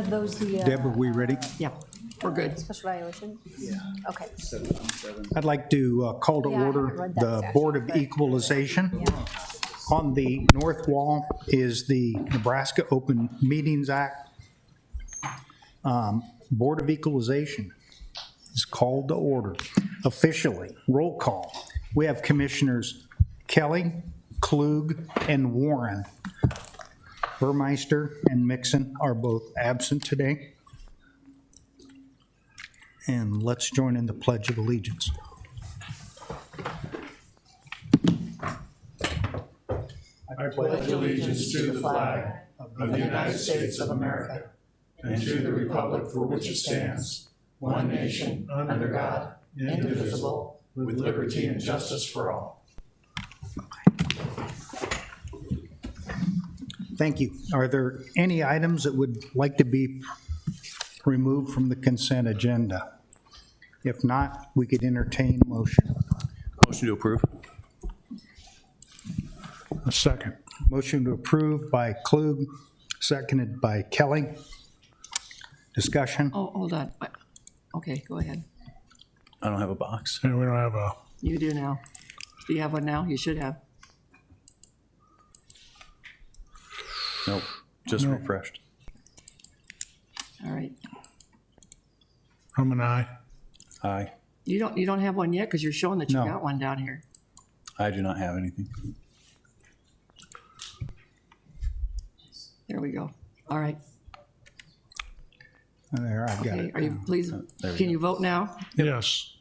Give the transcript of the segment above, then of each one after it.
Those the. Deb, are we ready? Yeah, we're good. Special evaluation? Yeah. Okay. I'd like to call to Yeah, I haven't order read that the statute, Board of but- Equalization. On the north wall is the Nebraska Open Meetings Act. Board of Equalization is called to order officially. Roll call. We have Commissioners Kelly, Klug, and Warren. Burmeister and Mixon are both absent today. And let's join in the Pledge of Allegiance. I pledge allegiance to the flag of the United States of America and to the republic for which it stands, one nation, under God, indivisible, with liberty and justice for all. Thank you. Are there any items that would like to be removed from the consent agenda? If not, we could entertain motion. Motion to approve. A second. Motion to approve by Klug, seconded by Kelly. Discussion? Oh, hold on. Okay, go ahead. I don't have a box. And we don't have a, You do now. Do you have one now? You should have. Nope, just No. refreshed. All right. I'm an aye. Aye. You don't have one yet because you're showing that you No. got one down here. I do not have anything. There we go. All right. There, I got Okay, it. are you, please, there we can go. you vote now? Yes.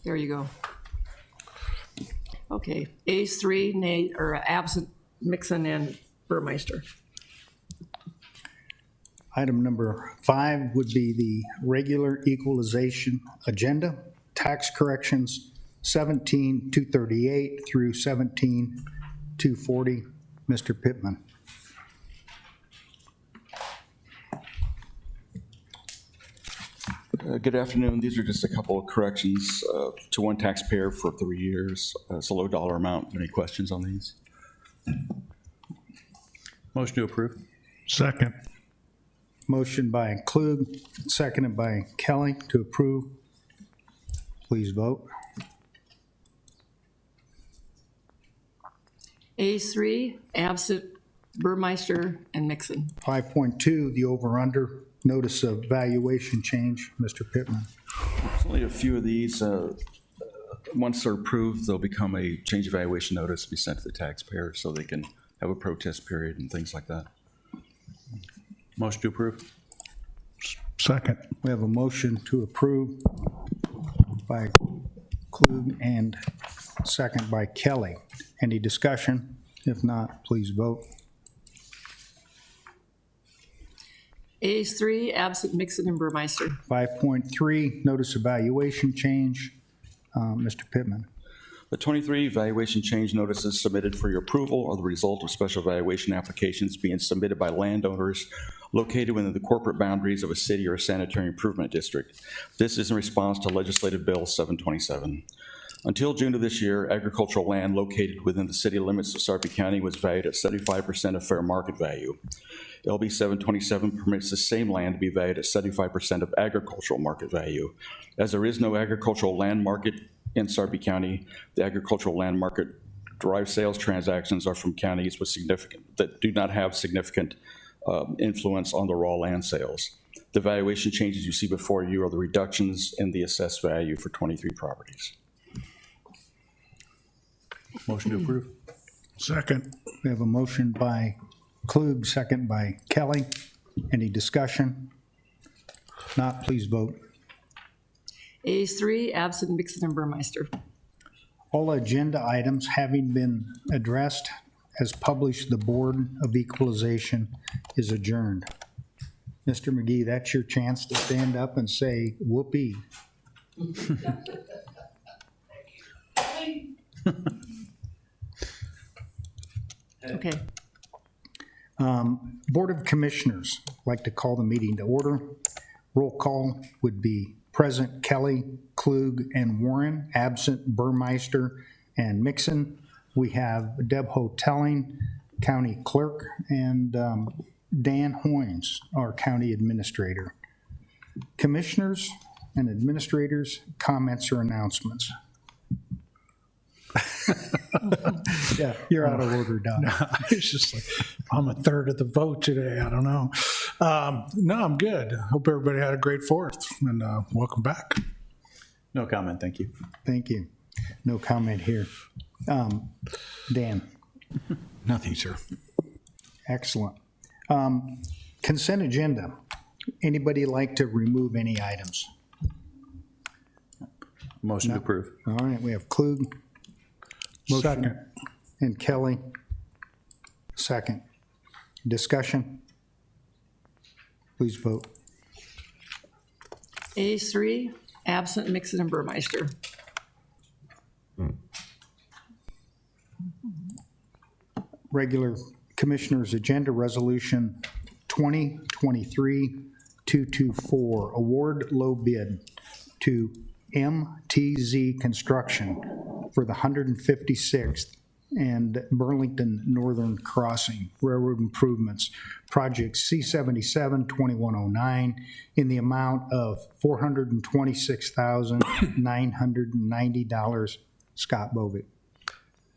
There you go. Okay, A's 3, nay, or absent Mixon and Burmeister. Item number 5 would be the regular equalization agenda, tax corrections 17-238 through 17-240. Mr. Pittman. Good afternoon. These are just a couple of corrections to one taxpayer for 3 years. It's a low dollar amount. Any questions on these? Motion to approve. Second. Motion by Klug, seconded by Kelly to approve. Please vote. A's 3, absent Burmeister and Mixon. 5.2, the over-under, notice of valuation change. Mr. Pittman. Only a few of these. Once they're approved, they'll become a change evaluation notice to be sent to the taxpayer so they can have a protest period and things like that. Motion to approve. Second. We have a motion to approve by Klug and second by Kelly. Any discussion? If not, please vote. A's 3, absent Mixon and Burmeister. 5.3, notice of valuation change. Mr. Pittman. The 23 valuation change notices submitted for your approval are the result of special valuation applications being submitted by landowners located within the corporate boundaries of a city or a sanitary improvement district. This is in response to Legislative Bill 727. Until June of this year, agricultural land located within the city limits of Sarpy County was valued at 75% of fair market value. LB 727 permits the same land to be valued at 75% of agricultural market value. As there is no agricultural land market in Sarpy County, the agricultural land market derived sales transactions are from counties with that do not have significant influence on the raw land sales. The valuation changes you see before you are the reductions in the assessed value for 23 properties. Motion to approve. Second. We have a motion by Klug, second by Kelly. Any discussion? Not, please vote. A's 3, absent Mixon and Burmeister. All agenda items having been addressed as published, the Board of Equalization is adjourned. Mr. McGee, that's your chance to stand up and say whoopee. Okay. Board of Commissioners, I'd like to call the meeting to order. Roll call would be present Kelly, Klug, and Warren, absent Burmeister and Mixon. We have Deb Hoteling, County Clerk, and Dan Hoynes, our county administrator. Commissioners and administrators, comments or announcements? Yeah, you're out of order, Don. It's just like, I'm a third of the vote today. I don't know. No, I'm good. Hope everybody had a great 4th, and welcome back. No comment, thank you. Thank you. No comment here. Dan? Nothing, sir. Excellent. Consent agenda. Anybody like to remove any items? Motion to approve. All right, we have Klug. Motion. Second. And Kelly. Second. Discussion? Please vote. A3, absent Mixon and Burmeister. Regular Commissioners Agenda Resolution 2023-224, award low bid to MTZ Construction for the 156th and Burlington Northern Crossing Railroad Improvements, Project C77-2109, in the amount of $426,990. Scott Bovick.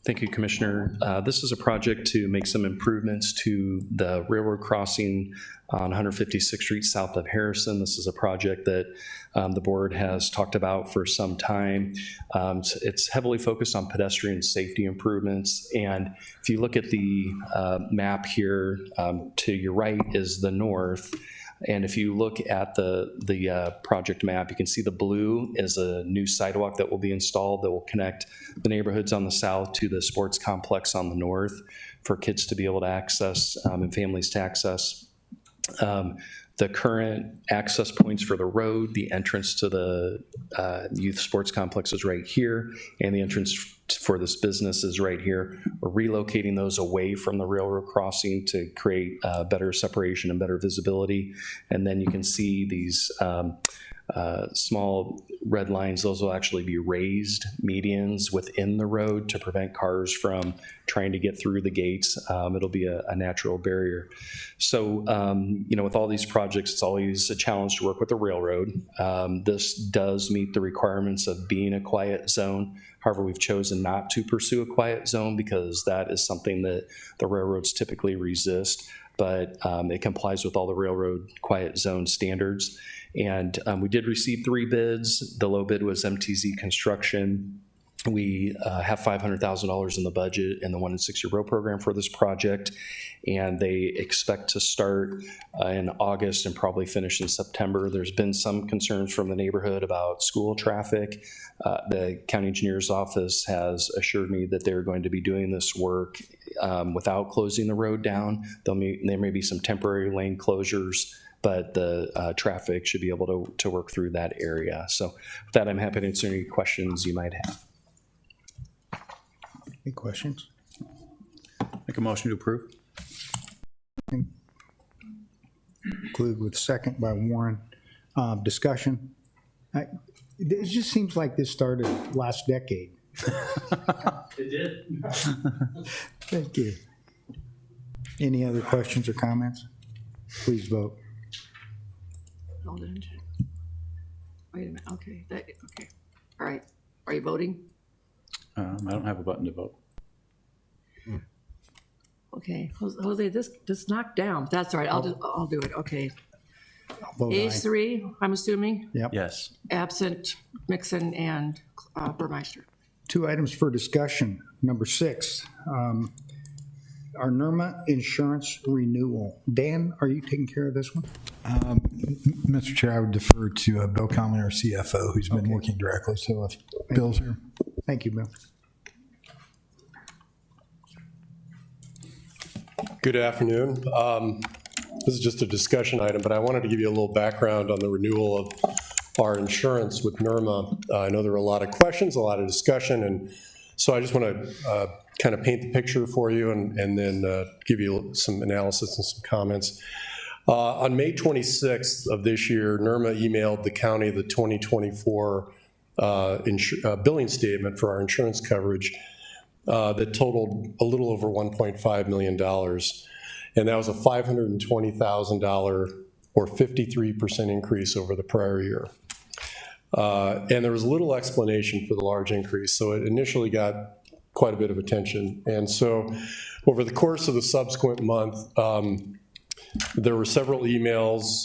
Thank you, Commissioner. This is a project to make some improvements to the railroad crossing on 156th Street south of Harrison. This is a project that the board has talked about for some time. It's heavily focused on pedestrian safety improvements. And if you look at the map here, to your right is the north. And if you look at the project map, you can see the blue is a new sidewalk that will be installed that will connect the neighborhoods on the south to the sports complex on the north for kids to be able to access and families to access. The current access points for the road, the entrance to the youth sports complex is right here, and the entrance for this business is right here. We're relocating those away from the railroad crossing to create better separation and better visibility. And then you can see these small red lines. Those will actually be raised medians within the road to prevent cars from trying to get through the gates. It'll be a natural barrier. So, with all these projects, it's always a challenge to work with the railroad. This does meet the requirements of being a quiet zone. However, we've chosen not to pursue a quiet zone because that is something that the railroads typically resist, but it complies with all the railroad quiet zone standards. And we did receive 3 bids. The low bid was MTZ Construction. We have $500,000 in the budget in the 1 and 6 year road program for this project, and they expect to start in August and probably finish in September. There's been some concerns from the neighborhood about school traffic. The county engineer's office has assured me that they're going to be doing this work without closing the road down. There may be some temporary lane closures, but the traffic should be able to work through that area. So with that, I'm happy to answer any questions you might have. Any questions? Make a motion to approve. Klug with second by Warren. Discussion? It just seems like this started last decade. It did. Thank you. Any other questions or comments? Please vote. Hold on. Wait a minute, okay, okay. All right, are you voting? I don't have a button to vote. Okay, Jose, this knocked down. That's all right, I'll do it, okay. I'll vote aye. A3, I'm assuming, Yes. absent Mixon and Burmeister. 2 items for discussion. Number 6, our NERMA insurance renewal. Dan, are you taking care of this one? Mr. Chair, I would defer to Bill Conley, our CFO, who's been working directly. So if Bill's here. Thank you, Bill. Good afternoon. This is just a discussion item, but I wanted to give you a little background on the renewal of our insurance with NERMA. I know there were a lot of questions, a lot of discussion, and so I just want to kind of paint the picture for you and then give you some analysis and some comments. On May 26th of this year, NERMA emailed the county the 2024 billing statement for our insurance coverage that totaled a little over $1.5 million. and that was a $520,000 or 53% increase over the prior year. And there was little explanation for the large increase, so it initially got quite a bit of attention. And so over the course of the subsequent month, there were several emails.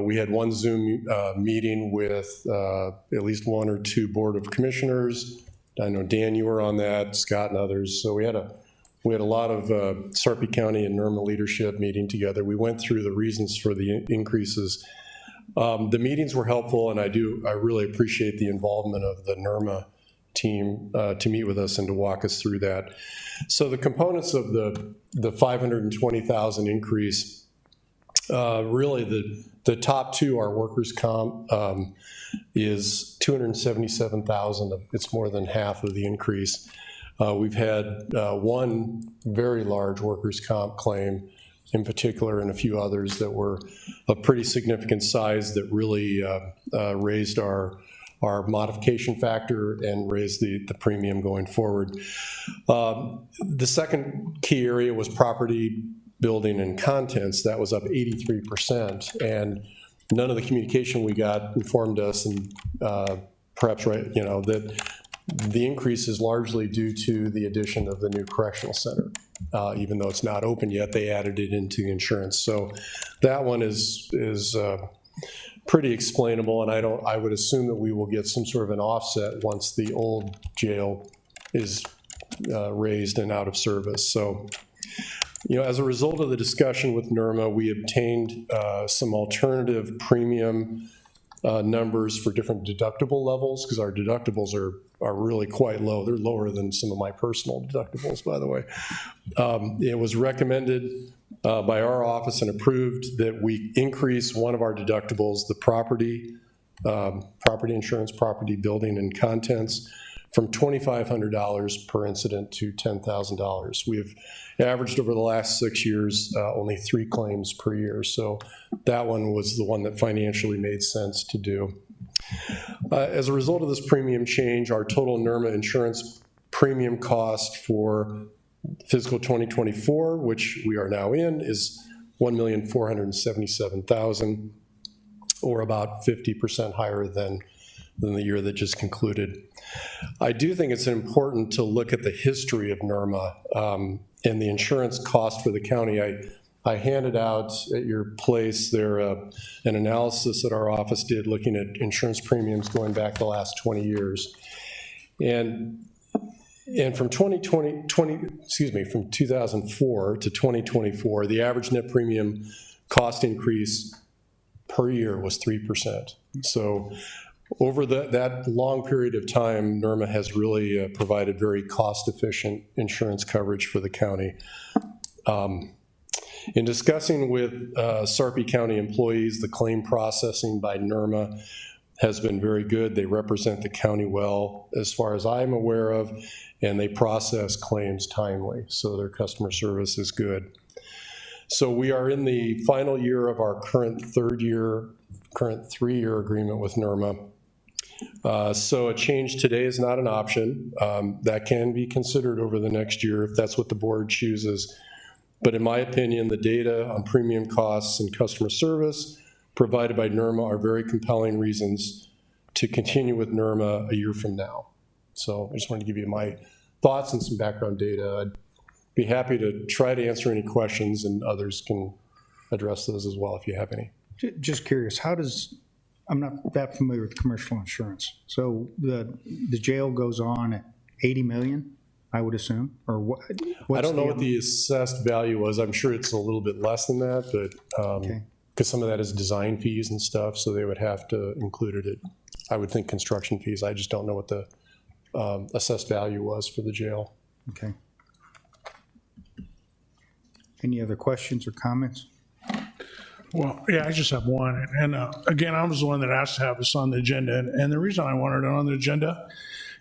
We had one Zoom meeting with at least one or two Board of Commissioners. I know, Dan, you were on that, Scott and others. So we had a lot of Sarpy County and NERMA leadership meeting together. We went through the reasons for the increases. The meetings were helpful, and I really appreciate the involvement of the NERMA team to meet with us and to walk us through that. So the components of the $520,000 increase, really the top two are workers' comp is $277,000. It's more than half of the increase. We've had one very large workers' comp claim in particular, and a few others that were of pretty significant size that really raised our modification factor and raised the premium going forward. The second key area was property, building, and contents. That was up 83%, and none of the communication we got informed us, and perhaps that the increase is largely due to the addition of the new correctional center. Even though it's not open yet, they added it into the insurance. So that one is pretty explainable, and I would assume that we will get some sort of an offset once the old jail is raised and out of service. So, as a result of the discussion with NERMA, we obtained some alternative premium numbers for different deductible levels, because our deductibles are really quite low. They're lower than some of my personal deductibles, by the way. It was recommended by our office and approved that we increase one of our deductibles, the property insurance, property, building, and contents, from $2,500 per incident to $10,000. We've averaged over the last 6 years only 3 claims per year, so that one was the one that financially made sense to do. As a result of this premium change, our total NERMA insurance premium cost for fiscal 2024, which we are now in, is $1,477,000, or about 50% higher than the year that just concluded. I do think it's important to look at the history of NERMA and the insurance cost for the county. I handed out at your place there an analysis that our office did looking at insurance premiums going back the last 20 years. And from 2004 to 2024, the average net premium cost increase per year was 3%. So over that long period of time, NERMA has really provided very cost-efficient insurance coverage for the county. In discussing with Sarpy County employees, the claim processing by NERMA has been very good. They represent the county well, as far as I'm aware of, and they process claims timely, so their customer service is good. So we are in the final year of our current 3-year agreement with NERMA. So a change today is not an option. That can be considered over the next year if that's what the board chooses. But in my opinion, the data on premium costs and customer service provided by NERMA are very compelling reasons to continue with NERMA a year from now. So I just wanted to give you my thoughts and some background data. I'd be happy to try to answer any questions, and others can address those as well if you have any. Just curious, I'm not that familiar with commercial insurance. So the jail goes on at 80 million, I would assume, or what? I don't know what the assessed value was. I'm sure it's a little bit less than that, but because some of that is design fees and stuff, so they would have to include it. I would think construction fees. I just don't know what the assessed value was for the jail. Okay. Any other questions or comments? Well, yeah, I just have one. And again, I was the one that asked to have this on the agenda. And the reason I wanted it on the agenda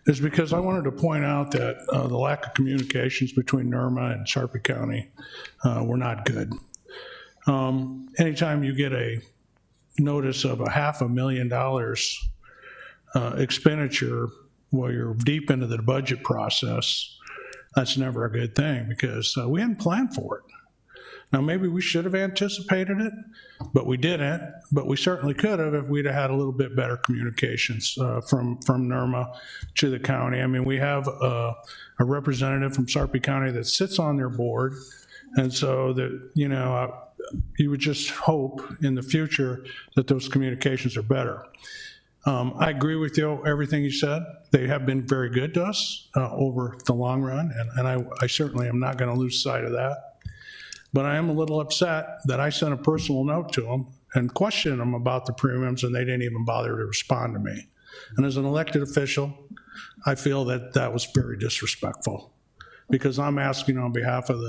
is because I wanted to point out that the lack of communications between NERMA and Sarpy County were not good. Anytime you get a notice of $500,000 expenditure while you're deep into the budget process, that's never a good thing, because we hadn't planned for it. Now, maybe we should have anticipated it, but we didn't. But we certainly could have if we'd have had a little bit better communications from NERMA to the county. I mean, we have a representative from Sarpy County that sits on their board, and so that, you know, you would just hope in the future that those communications are better. I agree with you, everything you said. They have been very good to us over the long run, and I certainly am not going to lose sight of that. But I am a little upset that I sent a personal note to them and questioned them about the premiums, and they didn't even bother to respond to me. And as an elected official, I feel that that was very disrespectful, because I'm asking on behalf of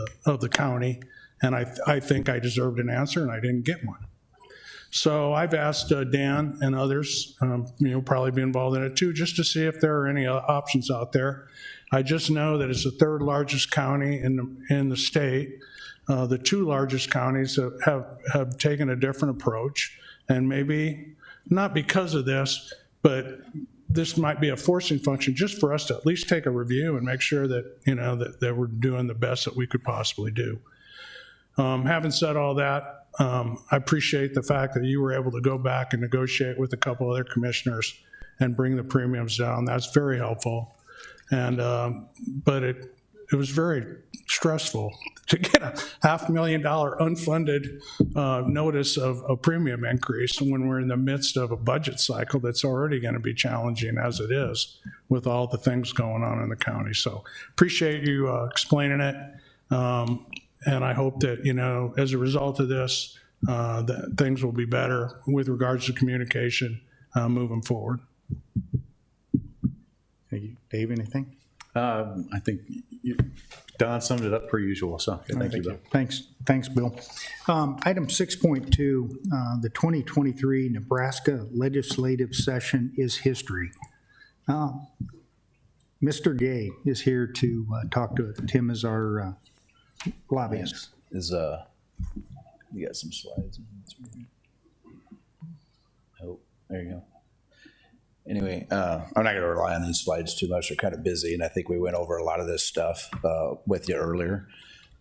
the county, and I think I deserved an answer, and I didn't get one. So I've asked Dan and others, probably be involved in it too, just to see if there are any options out there. I just know that it's the third largest county in the state. The two largest counties have taken a different approach, and maybe not because of this, but this might be a forcing function just for us to at least take a review and make sure that, that we're doing the best that we could possibly do. Having said all that, I appreciate the fact that you were able to go back and negotiate with a couple other commissioners and bring the premiums down. That's very helpful. And but it was very stressful to get a $500,000 unfunded notice of a premium increase when we're in the midst of a budget cycle that's already going to be challenging as it is with all the things going on in the county. So appreciate you explaining it. And I hope that, as a result of this, that things will be better with regards to communication moving forward. Thank you. Dave, anything? I think Don summed it up per usual, so thank you, Bill. Thanks, Bill. Item 6.2, the 2023 Nebraska legislative session is history. Mr. Gay is here to talk to Tim as our lobbyist. You got some slides. Oh, there you go. Anyway, I'm not going to rely on these slides too much. They're kind of busy, and I think we went over a lot of this stuff with you earlier.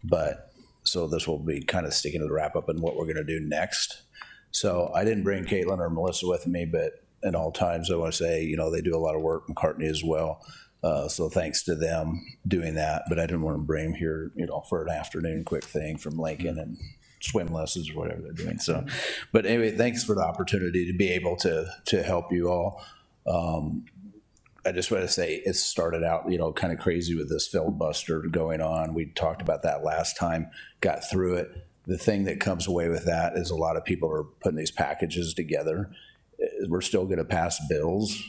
But so this will be kind of sticking to the wrap up and what we're going to do next. So I didn't bring Caitlin or Melissa with me, but at all times I want to say, they do a lot of work, McCartney as well. So thanks to them doing that. But I didn't want to bring them here, for an afternoon quick thing from Lincoln and swim lessons or whatever they're doing. So, but anyway, thanks for the opportunity to be able to help you all. I just want to say it started out, kind of crazy with this filibuster going on. We talked about that last time, got through it. The thing that comes away with that is a lot of people are putting these packages together. We're still going to pass bills.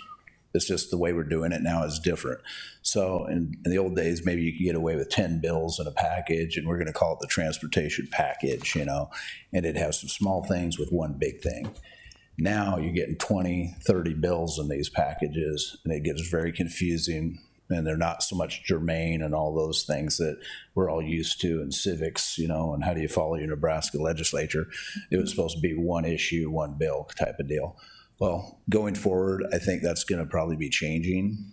It's just the way we're doing it now is different. So in the old days, maybe you could get away with 10 bills in a package, and we're going to call it the transportation package, and it'd have some small things with one big thing. Now you're getting 20, 30 bills in these packages, and it gets very confusing, and they're not so much germane and all those things that we're all used to in civics, and how do you follow your Nebraska legislature? It was supposed to be one issue, one bill type of deal. Well, going forward, I think that's going to probably be changing.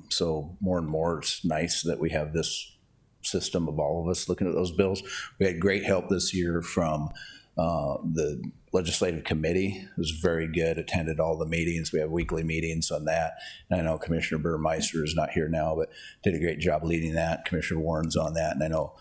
So more and more, it's nice that we have this system of all of us looking at those bills. We had great help this year from the legislative committee. It was very good, attended all the meetings. We have weekly meetings on that. And I know Commissioner Burmeister is not here now, but did a great job leading that. Commissioner Warren's on that. And I know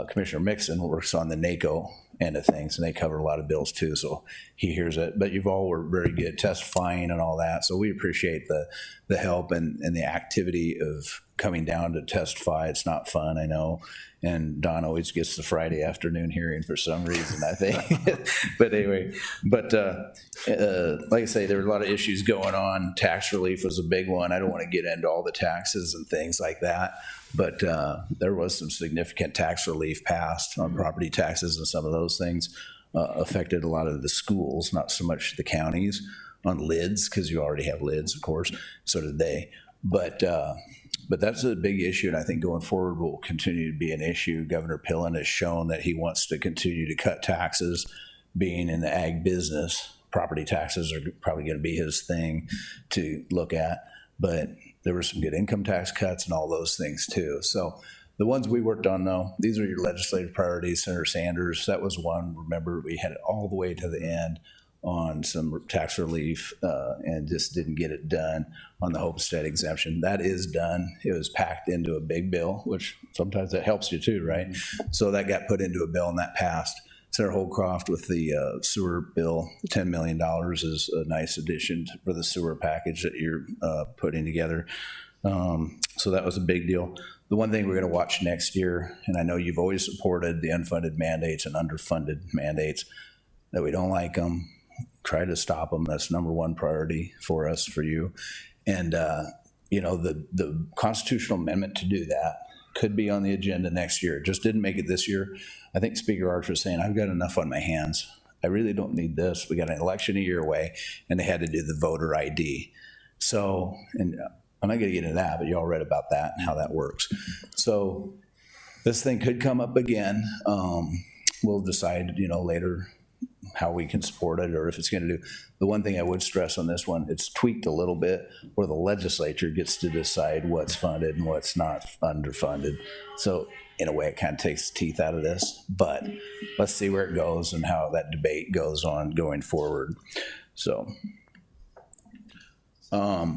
Commissioner Mixon works on the NACO end of things, and they cover a lot of bills too, so he hears it. But you've all were very good testifying and all that, so we appreciate the help and the activity of coming down to testify. It's not fun, I know, and Don always gets the Friday afternoon hearing for some reason, I think. But anyway, like I say, there were a lot of issues going on. Tax relief was a big one. I don't want to get into all the taxes and things like that, but there was some significant tax relief passed on property taxes, and some of those things affected a lot of the schools, not so much the counties, on lids, because you already have lids, of course, so did they. But that's a big issue, and I think going forward will continue to be an issue. Governor Pillen has shown that he wants to continue to cut taxes. Being in the ag business, property taxes are probably going to be his thing to look at, but there were some good income tax cuts and all those things too. So The ones we worked on, though, these are your legislative priorities. Senator Sanders, that was one. Remember, we had it all the way to the end on some tax relief and just didn't get it done on the homestead exemption. That is done. It was packed into a big bill, which sometimes that helps you too, right? So that got put into a bill and that passed. Senator Holcroft with the sewer bill, $10 million is a nice addition for the sewer package that you're putting together. So that was a big deal. The one thing we're going to watch next year, and I know you've always supported the unfunded mandates and underfunded mandates, that we don't like them, try to stop them. That's number one priority for us, for you. And, you know, the constitutional amendment to do that could be on the agenda next year. It just didn't make it this year. I think Speaker Archer was saying, I've got enough on my hands. I really don't need this. We got an election a year away, and they had to do the voter ID. So, and I'm not going to get into that, but you all read about that and how that works. So this thing could come up again. We'll decide, you know, later how we can support it or if it's going to do. The one thing I would stress on this one, it's tweaked a little bit where the legislature gets to decide what's funded and what's not underfunded. So in a way, it kind of takes the teeth out of this, but let's see where it goes and how that debate goes on going forward. So a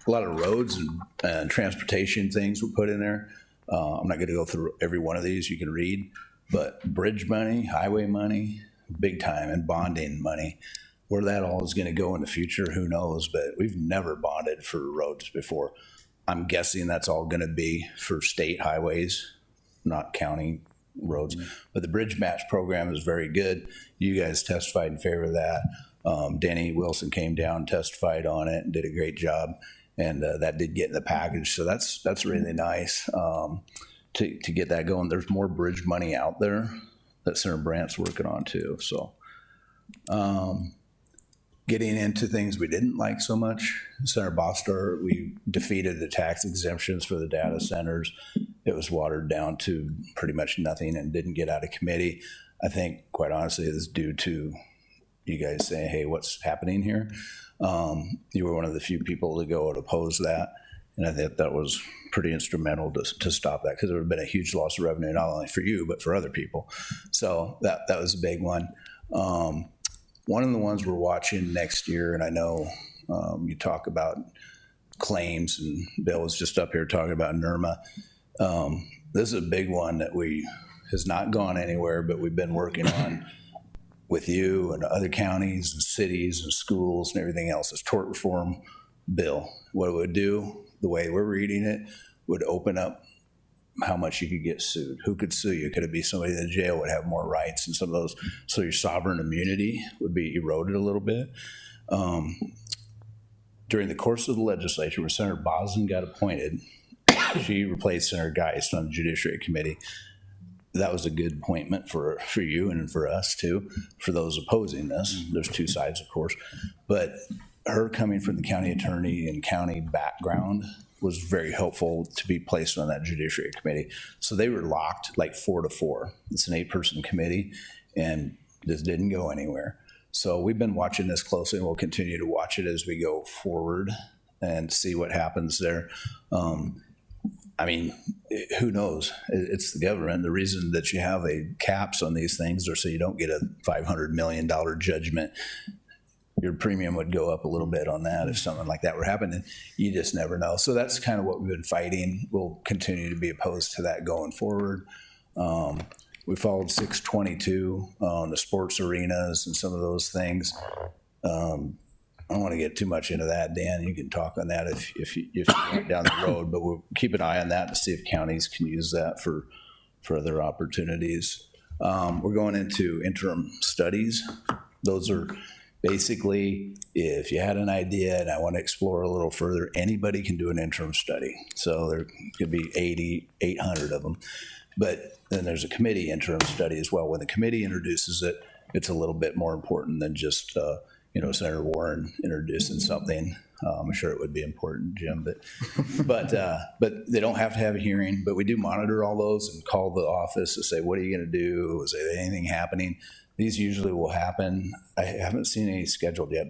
lot of roads and transportation things were put in there. I'm not going to go through every one of these. You can read, but bridge money, highway money, big time, and bonding money. Where that all is going to go in the future, who knows? But we've never bonded for roads before. I'm guessing that's all going to be for state highways, not county roads. But the bridge match program is very good. You guys testified in favor of that. Denny Wilson came down, testified on it, and did a great job. And that did get in the package. So that's really nice to get that going. There's more bridge money out there that Senator Brandt's working on too. So getting into things we didn't like so much. Senator Bostar, we defeated the tax exemptions for the data centers. It was watered down to pretty much nothing and didn't get out of committee. I think, quite honestly, it is due to you guys saying, hey, what's happening here? You were one of the few people to go and oppose that. And I think that was pretty instrumental to stop that, because there would have been a huge loss of revenue, not only for you, but for other people. So that was a big one. One of the ones we're watching next year, and I know you talk about claims, and Bill was just up here talking about NERMA. This is a big one that has not gone anywhere, but we've been working on with you and other counties and cities and schools and everything else. This tort reform bill, what it would do, the way we're reading it, would open up how much you could get sued. Who could sue you? Could it be somebody in the jail would have more rights and some of those? So your sovereign immunity would be eroded a little bit. During the course of the legislature, when Senator Boslin got appointed, she replaced Senator Geist on the Judiciary Committee. That was a good appointment for you and for us too, for those opposing this. There's two sides, of course. But her coming from the county attorney and county background was very helpful to be placed on that Judiciary Committee. So they were locked like 4-4. It's an 8-person committee, and this didn't go anywhere. So we've been watching this closely, and we'll continue to watch it as we go forward and see what happens there. I mean, who knows? It's the government. The reason that you have caps on these things are so you don't get a $500 million judgment. Your premium would go up a little bit on that if something like that were happening. You just never know. So that's kind of what we've been fighting. We'll continue to be opposed to that going forward. We followed 622 on the sports arenas and some of those things. I don't want to get too much into that, Dan. You can talk on that if you went down the road, but we'll keep an eye on that to see if counties can use that for other opportunities. We're going into interim studies. Those are basically, if you had an idea and I want to explore a little further, anybody can do an interim study. So there could be 800 of them. But then there's a committee interim study as well. When the committee introduces it, it's a little bit more important than just Senator Warren introducing something. I'm sure it would be important, Jim, but they don't have to have a hearing. But we do monitor all those and call the office to say, what are you going to do? Is there anything happening? These usually will happen. I haven't seen any scheduled yet,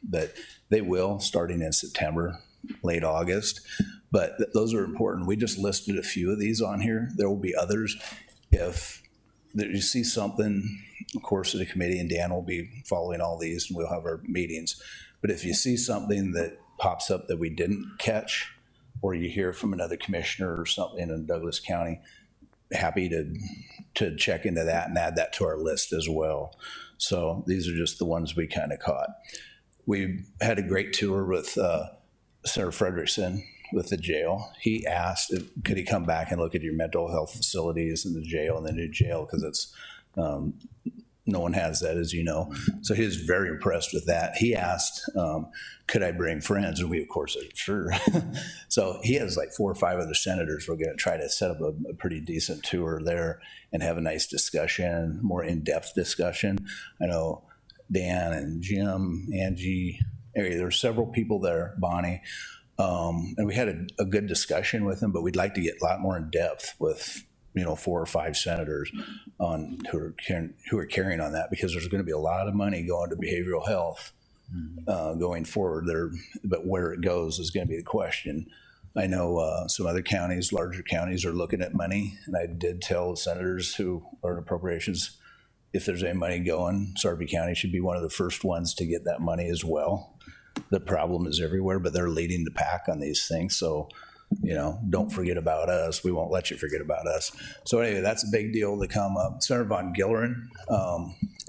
but they will, starting in September, late August. But those are important. We just listed a few of these on here. There will be others. If you see something, of course, the committee and Dan will be following all these and we'll have our meetings. But if you see something that pops up that we didn't catch, or you hear from another commissioner or something in Douglas County, happy to check into that and add that to our list as well. So these are just the ones we kind of caught. We had a great tour with Senator Frederickson with the jail. He asked, could he come back and look at your mental health facilities in the jail and the new jail, because it's no one has that, as you know. So he was very impressed with that. He asked, could I bring friends? And we, of course, said, sure. So he has like 4 or 5 other senators. We're going to try to set up a pretty decent tour there and have a nice discussion, more in-depth discussion. I know Dan and Jim, Angie, there were several people there, Bonnie. And we had a good discussion with them, but we'd like to get a lot more in depth with 4 or 5 senators on who are carrying on that, because there's going to be a lot of money going to behavioral health going forward there, but where it goes is going to be the question. I know some other counties, larger counties, are looking at money, and I did tell the senators who are in appropriations, if there's any money going, Sarpy County should be one of the first ones to get that money as well. The problem is everywhere, but they're leading the pack on these things. So, don't forget about us. We won't let you forget about us. So anyway, that's a big deal to come up. Senator Von Gillerin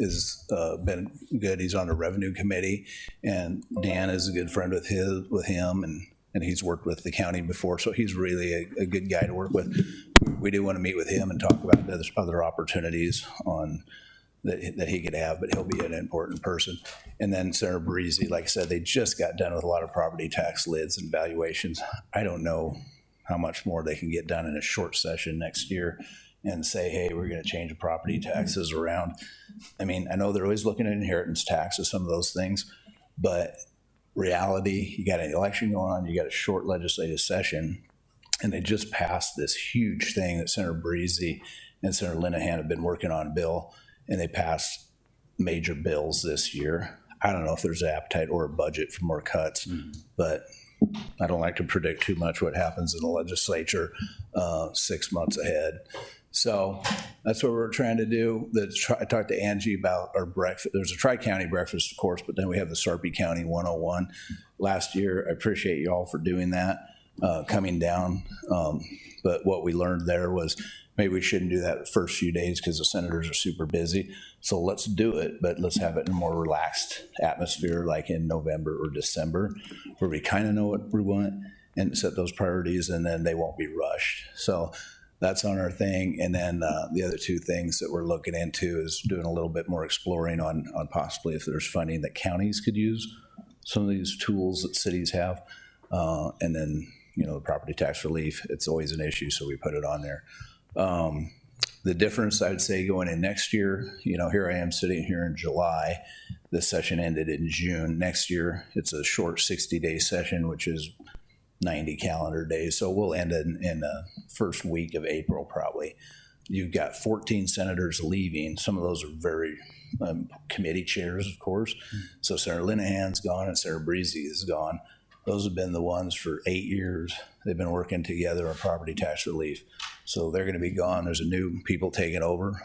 has been good. He's on the revenue committee, and Dan is a good friend with him, and he's worked with the county before. So he's really a good guy to work with. We do want to meet with him and talk about other opportunities that he could have, but he'll be an important person. And then Senator Breezy, like I said, they just got done with a lot of property tax lids and valuations. I don't know how much more they can get done in a short session next year and say, hey, we're going to change the property taxes around. I mean, I know they're always looking at inheritance taxes, some of those things, but reality, you got an election going on, you got a short legislative session, and they just passed this huge thing that Senator Breezy and Senator Linehan have been working on, Bill, and they passed major bills this year. I don't know if there's an appetite or a budget for more cuts, but I don't like to predict too much what happens in the legislature 6 months ahead. So that's what we're trying to do. I talked to Angie about our breakfast. There's a Tri-County breakfast, of course, but then we have the Sarpy County 101 last year. I appreciate you all for doing that, coming down. But what we learned there was maybe we shouldn't do that the first few days because the senators are super busy. So let's do it, but let's have it in a more relaxed atmosphere, like in November or December, where we kind of know what we want and set those priorities, and then they won't be rushed. So that's on our thing. And then the other 2 things that we're looking into is doing a little bit more exploring on possibly if there's funding that counties could use, some of these tools that cities have. And then, the property tax relief, it's always an issue, so we put it on there. The difference, I'd say, going in next year, here I am sitting here in July. This session ended in June. Next year, it's a short 60-day session, which is 90 calendar days. So we'll end in the first week of April, probably. You've got 14 senators leaving. Some of those are very committee chairs, of course. So Senator Linehan's gone and Senator Breezy is gone. Those have been the ones for 8 years. They've been working together on property tax relief. So they're going to be gone. There's a new people taking over.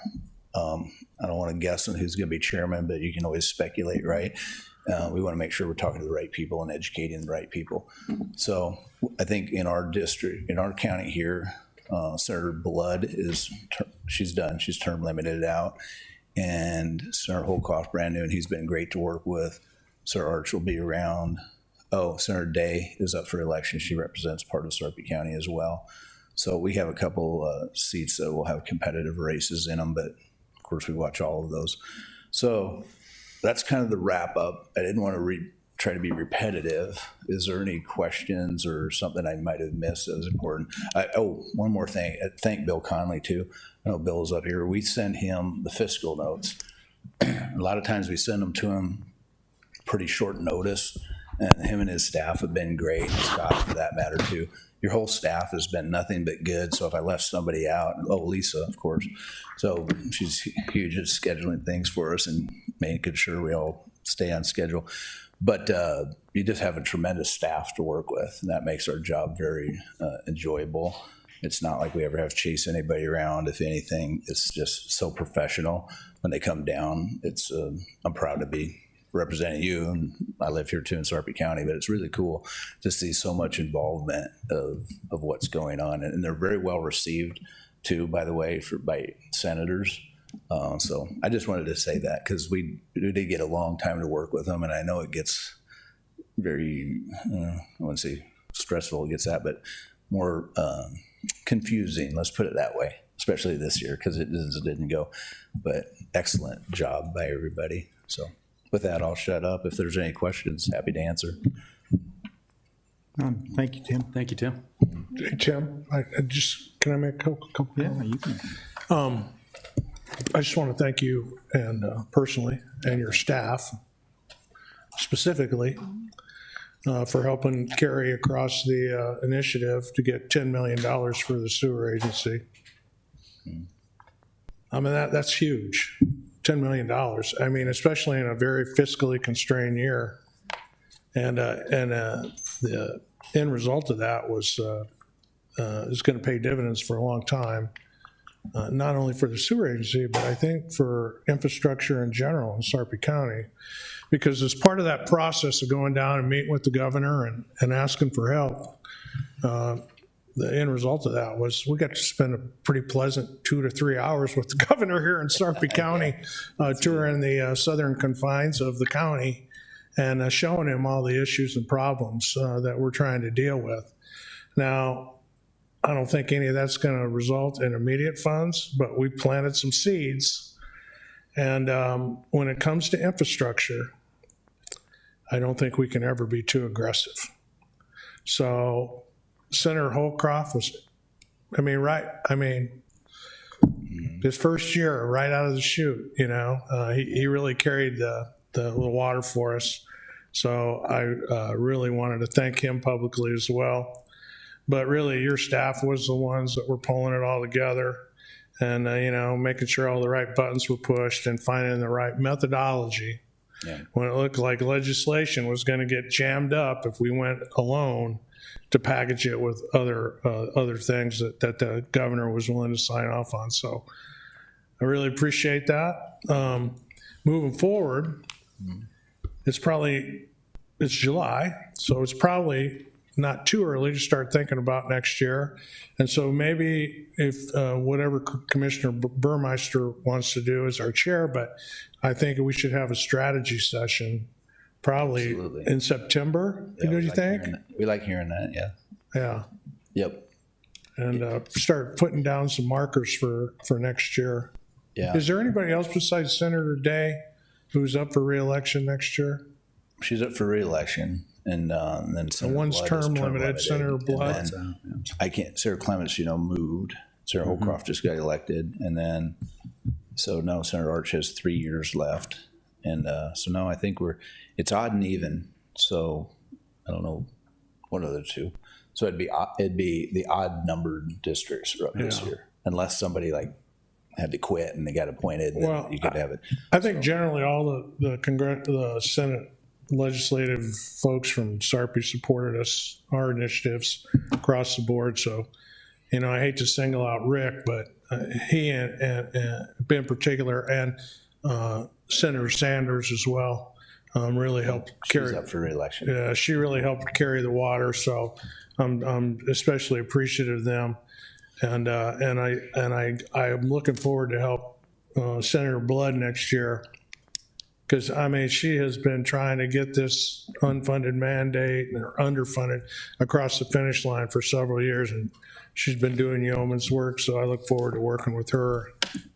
I don't want to guess on who's going to be chairman, but you can always speculate, right? We want to make sure we're talking to the right people and educating the right people. So I think in our district, in our county here, Senator Blood she's done. She's term limited out. And Senator Holkoff, brand new, and he's been great to work with. Senator Arch will be around. Oh, Senator Day is up for election. She represents part of Sarpy County as well. So we have a couple seats that will have competitive races in them, but of course we watch all of those. So that's kind of the wrap up. I didn't want to try to be repetitive. Is there any questions or something I might have missed that was important? One more thing. Thank Bill Conley too. I know Bill's up here. We send him the fiscal notes. A lot of times we send them to him pretty short notice. And him and his staff have been great, Scott for that matter too. Your whole staff has been nothing but good. So if I left somebody out, Lisa, of course. So she's huge at scheduling things for us and making sure we all stay on schedule. But you just have a tremendous staff to work with, and that makes our job very enjoyable. It's not like we ever have to chase anybody around. If anything, it's just so professional. When they come down, it's I'm proud to be representing you, and I live here too in Sarpy County, but it's really cool to see so much involvement of what's going on. And they're very well received too, by the way, by senators. So I just wanted to say that because we did get a long time to work with them, and I know it gets very, I wouldn't say stressful, it gets that, but more confusing, let's put it that way, especially this year because it didn't go. But excellent job by everybody. So with that, I'll shut up. If there's any questions, happy to answer. Thank you, Tim. Thank you, Tim. Hey, Tim, I just, can I make a couple? Yeah, you can. I just want to thank you and personally and your staff specifically for helping carry across the initiative to get $10 million for the sewer agency. I mean, that's huge, $10 million. I mean, especially in a very fiscally constrained year. And the end result of that was is going to pay dividends for a long time. Not only for the sewer agency, but I think for infrastructure in general in Sarpy County. Because as part of that process of going down and meeting with the governor and asking for help, the end result of that was we got to spend a pretty pleasant 2 to 3 hours with the governor here in Sarpy County, touring the southern confines of the county and showing him all the issues and problems that we're trying to deal with. Now, I don't think any of that's going to result in immediate funds, but we planted some seeds. And when it comes to infrastructure, I don't think we can ever be too aggressive. So Senator Holcroft was, his first year right out of the chute, he really carried the water for us. So I really wanted to thank him publicly as well. But really, your staff was the ones that were pulling it all together and, making sure all the right buttons were pushed and finding the right methodology. Yeah. When it looked like legislation was going to get jammed up if we went alone to package it with other things that the governor was willing to sign off on. So I really appreciate that. Moving forward, it's July, so it's probably not too early to start thinking about next year. And so maybe if whatever Commissioner Burmeister wants to do as our chair, but I think we should have a strategy session probably in September. Yeah, do you think? We like hearing that, yeah. Yeah. Yep. And start putting down some markers for next year. Yeah. Is there anybody else besides Senator Day who's up for re-election next year? She's up for re-election. And then Senator one's Blood term is limited, Senator Blood. I can't, Sarah Clements, moved. Sarah Holcroft just got elected. And then, so no, Senator Arch has 3 years left. And so no, I think it's odd and even. So I don't know what other two. So it'd be the odd numbered districts are up this year, unless somebody had to quit and they got appointed. Well, you could have it. I think generally all the Senate legislative folks from Sarpy supported our initiatives across the board. So, I hate to single out Rick, but he and in particular, and Senator Sanders as well, really helped carry. She's up for re-election. Yeah, she really helped carry the water. So, I'm especially appreciative of them, and I'm looking forward to help Senator Blood next year. Because, she has been trying to get this unfunded mandate or underfunded across the finish line for several years, and she's been doing yeoman's work, so I look forward to working with her,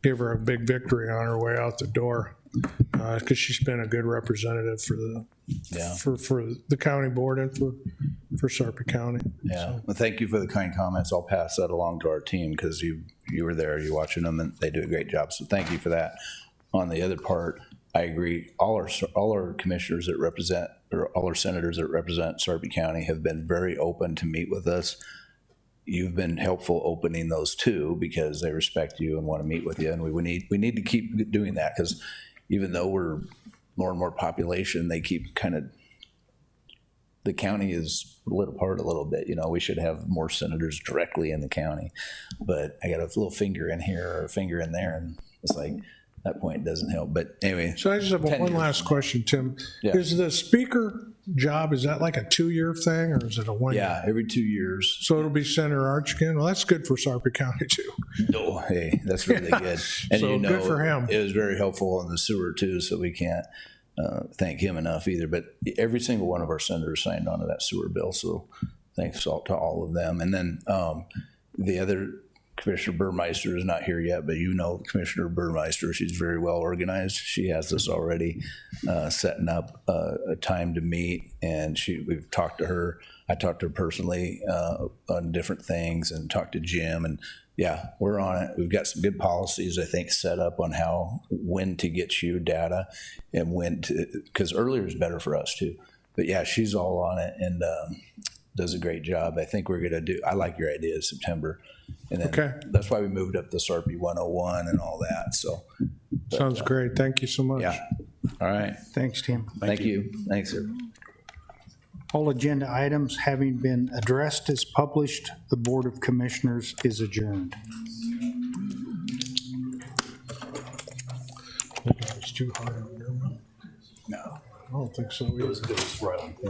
give her a big victory on her way out the door, because she's been a good representative for the county board and for Sarpy County. Yeah, So. Well, thank you for the kind comments. I'll pass that along to our team, because you were there, you're watching them, and they do a great job, so thank you for that. On the other part, I agree. All our commissioners that represent, or all our senators that represent Sarpy County have been very open to meet with us. You've been helpful opening those too, because they respect you and want to meet with you. And we need to keep doing that, because even though we're more and more population, they keep kind of the county is split apart a little bit. You know, we should have more senators directly in the county, but I got a little finger in here or a finger in there, and it's like, that point doesn't help. But anyway, So I just have 10 one years. last question, Tim. Yeah. Is the speaker job, is that like a 2-year thing or is it a 1 year? yeah, every 2 years. So it'll be Senator Arch again? Well, that's good for Sarpy County too. Oh, hey, that's really good. And So you know, good for him. It was very helpful in the sewer too, so we can't thank him enough either. But every single one of our senators signed on to that sewer bill, so thanks to all of them. And then the other, Commissioner Burmeister is not here yet, but you know Commissioner Burmeister, she's very well organized. She has us already setting up a time to meet, and we've talked to her. I talked to her personally on different things and talked to Jim, and yeah, we're on it. We've got some good policies, I think, set up on when to get you data and when to, because earlier is better for us too. But yeah, she's all on it and does a great job. I think we're going to do, I like your idea of September. And then Okay. that's why we moved up the SARPy 101 and all that. So, Sounds great. Thank you so much. yeah. All right. Thanks, Tim. Thank you. Thanks, sir. All agenda items having been addressed as published, the Board of Commissioners is adjourned. It's too hard on Irma. No. I don't think so. It was right on.